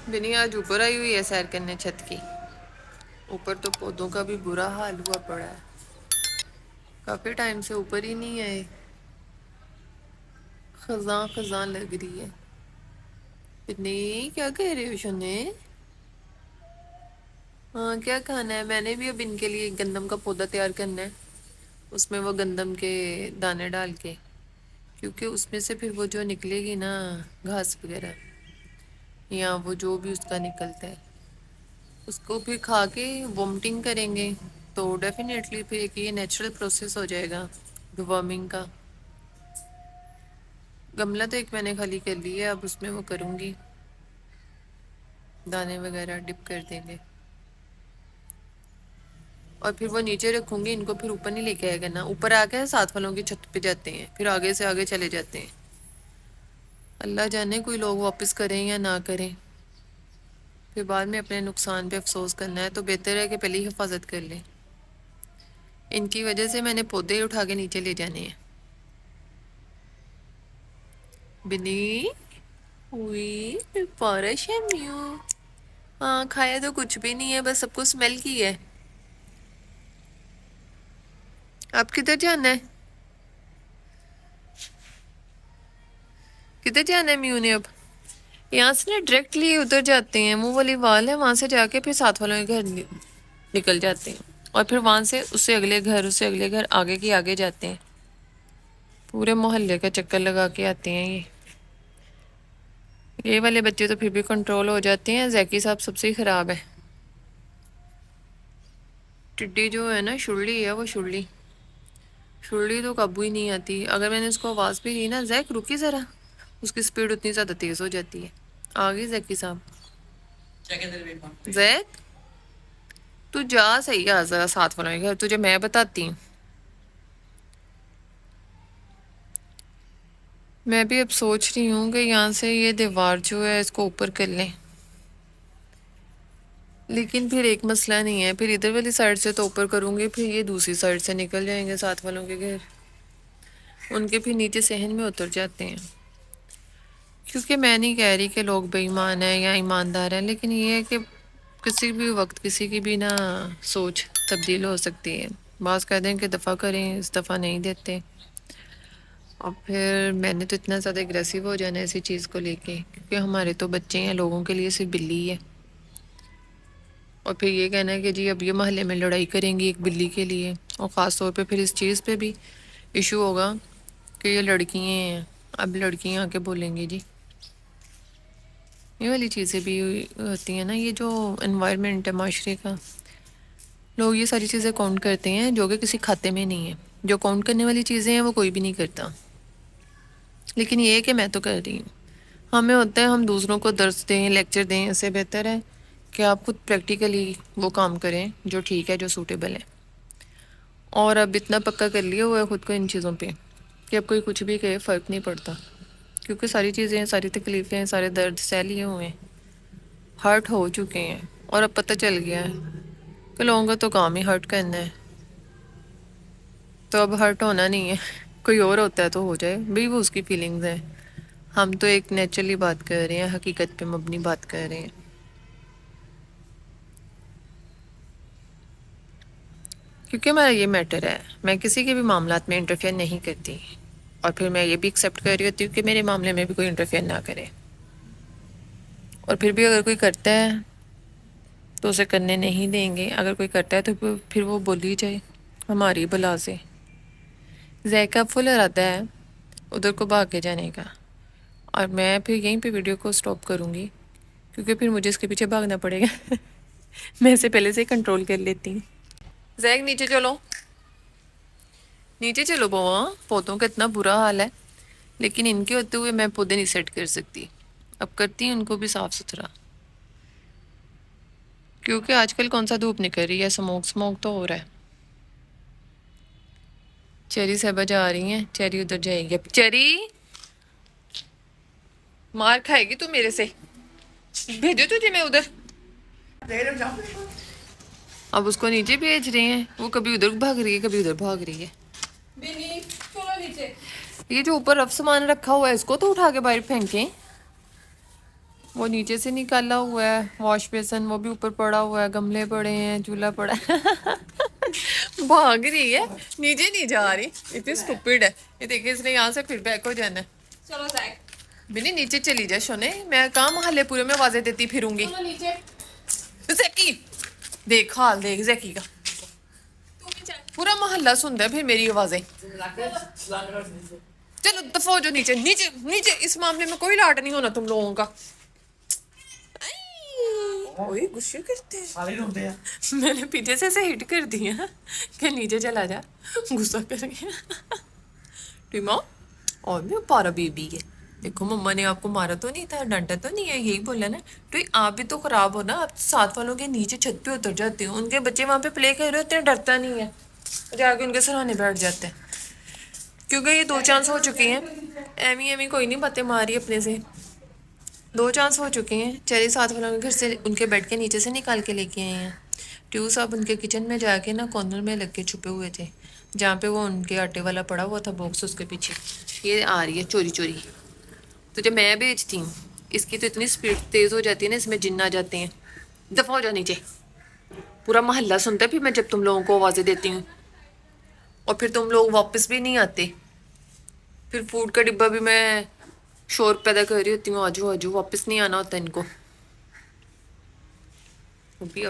بنی آج اوپر آئی ہوئی ہے سیر کرنے چھت کی. اوپر تو پودوں کا بھی برا حال ہوا پڑا ہے. کافی ٹائم سے اوپر ہی نہیں آئے. خزاں خزاں لگ رہی ہے. بنی کیا کہہ رہے ہو شونے؟ ہاں کیا کھانا ہے؟ میں نے بھی اب ان کے لیے گندم کا پودا تیار کرنا ہے. اس میں وہ گندم کے دانے ڈال کے، کیونکہ اس میں سے پھر وہ جو نکلے گی نا گھاس وغیرہ، یا وہ جو بھی اس کا نکلتا ہے، اس کو پھر کھا کے وامٹنگ کریں گے. تو ڈیفینیٹلی پھر ایک یہ نیچرل پروسیس ہو جائے گا ڈوارمنگ کا. گملہ تو ایک میں نے خالی کر لی ہے، اب اس میں وہ کروں گی، دانے وغیرہ ڈپ کر دیں گے. اور پھر وہ نیچے رکھوں گی ان کو، پھر اوپر نہیں لے کے آئے گا نا. اوپر آ کے ساتھ والوں کی چھت پہ جاتے ہیں، پھر آگے سے آگے چلے جاتے ہیں. اللہ جانے کوئی لوگ واپس کریں یا نہ کریں. پھر بعد میں اپنے نقصان پہ افسوس کرنا ہے، تو بہتر ہے کہ پہلے ہی حفاظت کر لیں. ان کی وجہ سے میں نے پودے ہی اٹھا کے نیچے لے جانے ہیں. بنی ہوئی پارش ہے میو. ہاں کھایا تو کچھ بھی نہیں ہے، بس سب کو اسمیل کی ہے. آپ کدھر جانا ہے؟ کدھر جانا ہے میو نے اب؟ یہاں سے نا ڈائریکٹلی ادھر جاتے ہیں، منہ والی وال ہے وہاں سے جا کے پھر ساتھ والوں کے گھر نکل جاتے ہیں، اور پھر وہاں سے اس سے اگلے گھر، اس سے اگلے گھر، آگے کی آگے جاتے ہیں. پورے محلے کا چکر لگا کے آتے ہیں یہ. یہ والے بچے تو پھر بھی کنٹرول ہو جاتے ہیں، زیکی صاحب سب سے ہی خراب ہے. ٹڈی جو ہے نا شرلی ہے، وہ شرلی تو قابو ہی نہیں آتی. اگر میں نے اس کو آواز بھی دی نا زیک رکی ذرا، اس کی سپیڈ اتنی زیادہ تیز ہو جاتی ہے. آگئی زیکی صاحب. زیک تو جا صحیح آ ذرا ساتھ والوں کے گھر، تجھے میں بتاتی ہوں. میں بھی اب سوچ رہی ہوں کہ یہاں سے یہ دیوار جو ہے اس کو اوپر کر لیں، لیکن پھر ایک مسئلہ نہیں ہے. پھر ادھر والی سائڈ سے تو اوپر کروں گی، پھر یہ دوسری سائڈ سے نکل جائیں گے ساتھ والوں کے گھر. ان کے پھر نیچے صحن میں اتر جاتے ہیں. کیونکہ میں نہیں کہہ رہی کہ لوگ بے ایمان ہیں یا ایماندار ہیں، لیکن یہ ہے کہ کسی بھی وقت کسی کی بھی نا سوچ تبدیل ہو سکتی ہے. بعض کہہ دیں کہ دفع کریں، اس دفعہ نہیں دیتے. اور پھر میں نے تو اتنا زیادہ اگریسو ہو جانا ہے ایسی چیز کو لے کے، کیونکہ ہمارے تو بچے ہیں، لوگوں کے لیے صرف بلی ہے. اور پھر یہ کہنا ہے کہ جی اب یہ محلے میں لڑائی کریں گی ایک بلی کے لیے. اور خاص طور پہ پھر اس چیز پہ بھی ایشو ہوگا کہ یہ لڑکیاں ہیں، اب لڑکیاں آ کے بولیں گی جی. یہ والی چیزیں بھی ہوتی ہیں نا. یہ جو انوائرمنٹ ہے معاشرے کا، لوگ یہ ساری چیزیں کاؤنٹ کرتے ہیں جو کہ کسی کھاتے میں نہیں ہے. جو کاؤنٹ کرنے والی چیزیں ہیں وہ کوئی بھی نہیں کرتا، لیکن یہ ہے کہ میں تو کر رہی ہوں. ہمیں ہوتا ہے ہم دوسروں کو درس دیں، لیکچر دیں، اس سے بہتر ہے کہ آپ خود پریکٹیکلی وہ کام کریں جو ٹھیک ہے، جو سوٹیبل ہے. اور اب اتنا پکا کر لیا ہوا ہے خود کو ان چیزوں پہ کہ اب کوئی کچھ بھی کہے فرق نہیں پڑتا، کیونکہ ساری چیزیں، ساری تکلیفیں، سارے درد سہ لیے ہوئے ہیں، ہرٹ ہو چکے ہیں. اور اب پتہ چل گیا ہے کہ لوگوں کا تو کام ہی ہرٹ کرنا ہے. تو اب ہرٹ ہونا نہیں ہے. کوئی اور ہوتا ہے تو ہو جائے بھئی، وہ اس کی فیلنگز ہیں. ہم تو ایک نیچرلی بات کر رہے ہیں، حقیقت پہ مبنی بات کر رہے ہیں. کیونکہ میرا یہ میٹر ہے، میں کسی کے بھی معاملات میں انٹرفیئر نہیں کرتی. اور پھر میں یہ بھی ایکسیپٹ کر رہی ہوتی ہوں کہ میرے معاملے میں بھی کوئی انٹرفیئر نہ کرے. اور پھر بھی اگر کوئی کرتا ہے تو اسے کرنے نہیں دیں گے. اگر کوئی کرتا ہے تو پھر وہ بولی جائے ہماری بلا سے. ذائقہ فل ارادہ ہے ادھر کو بھاگ کے جانے کا، اور میں پھر یہیں پہ ویڈیو کو سٹاپ کروں گی، کیونکہ پھر مجھے اس کے پیچھے بھاگنا پڑے گا. میں اسے پہلے سے ہی کنٹرول کر لیتی ہوں. زیک نیچے چلو، نیچے چلو بابا. پودوں کا اتنا برا حال ہے، لیکن ان کے ہوتے ہوئے میں پودے نہیں سیٹ کر سکتی. اب کرتی ہوں ان کو بھی صاف ستھرا، کیونکہ آج کل کون سا دھوپ نکل رہی ہے، سموک تو ہو رہا ہے. چیری صاحبہ جا رہی ہیں، چیری ادھر جائے گی. اب چیری مار کھائے گی تو میرے سے. بھیجو تجھے میں ادھر. اب اس کو نیچے بھیج رہے ہیں، وہ کبھی ادھر بھاگ رہی ہے، کبھی ادھر بھاگ رہی ہے. یہ جو اوپر رف سامان رکھا ہوا ہے اس کو تو اٹھا کے باہر پھینکیں. وہ نیچے سے نکالا ہوا ہے واش بیسن، وہ بھی اوپر پڑا ہوا ہے، گملے پڑے ہیں، چولہا پڑا ہے بھاگ رہی ہے، نیچے نہیں جا رہی، اتنی سٹوپڈ ہے یہ، دیکھیں اس نے یہاں سے پھر بیک ہو جانا ہے۔ چلو بنی نیچے چلی جا شونے، میں کہاں محلے پورے میں آوازیں دیتی پھروں گی۔ نیچے زیکی دیکھ حال دیکھ زیکی کا، پورا محلہ سنتا ہے پھر میری آوازیں۔ چلو دفعہ ہو جو نیچے، نیچے نیچے، اس معاملے میں کوئی لاٹ نہیں ہونا تم لوگوں کا۔ اوئے غصے کرتے ہیں، میں نے پیچھے سے ہٹ کر دیا کہ نیچے چلا جا، غصہ کر گیا ٹیما۔ اور بھی پارا بیبی ہے، دیکھو مما نے آپ کو مارا تو نہیں تھا، ڈانٹا تو نہیں ہے، یہی بولا نا۔ تو آپ بھی تو خراب ہو نا، آپ ساتھ والوں کے نیچے چھت پہ اتر جاتے ہو، ان کے بچے وہاں پہ پلے کر رہے ہوتے ہیں، ڈرتا نہیں ہے، جا کے ان کے سرانے بیٹھ جاتے ہیں۔ کیونکہ یہ 2 چانس ہو چکے ہیں، ایویں ایویں کوئی نہیں باتیں ماری اپنے سے، 2 چانس ہو چکے ہیں، چارے ساتھ والوں کے گھر سے ان کے بیڈ کے نیچے سے نکال کے لے کے آئے ہیں۔ ٹیو صاحب ان کے کچن میں جا کے نا کارنر میں لگ کے چھپے ہوئے تھے، جہاں پہ وہ ان کے آٹے والا پڑا ہوا تھا باکس، اس کے پیچھے یہ آ رہی ہے چوری چوری۔ تو جب میں بیچتی ہوں، اس کی تو اتنی سپیڈ تیز ہو جاتی ہے نا، اس میں جن آ جاتے ہیں۔ دفعہ ہو جا نیچے، پورا محلہ سنتا ہے پھر میں جب تم لوگوں کو آوازیں دیتی ہوں، اور پھر تم لوگ واپس بھی نہیں آتے، پھر فوڈ کا ڈبہ بھی میں شور پیدا کر رہی ہوتی ہوں، آجو آجو، واپس نہیں آنا ہوتا ان کو، وہ بھی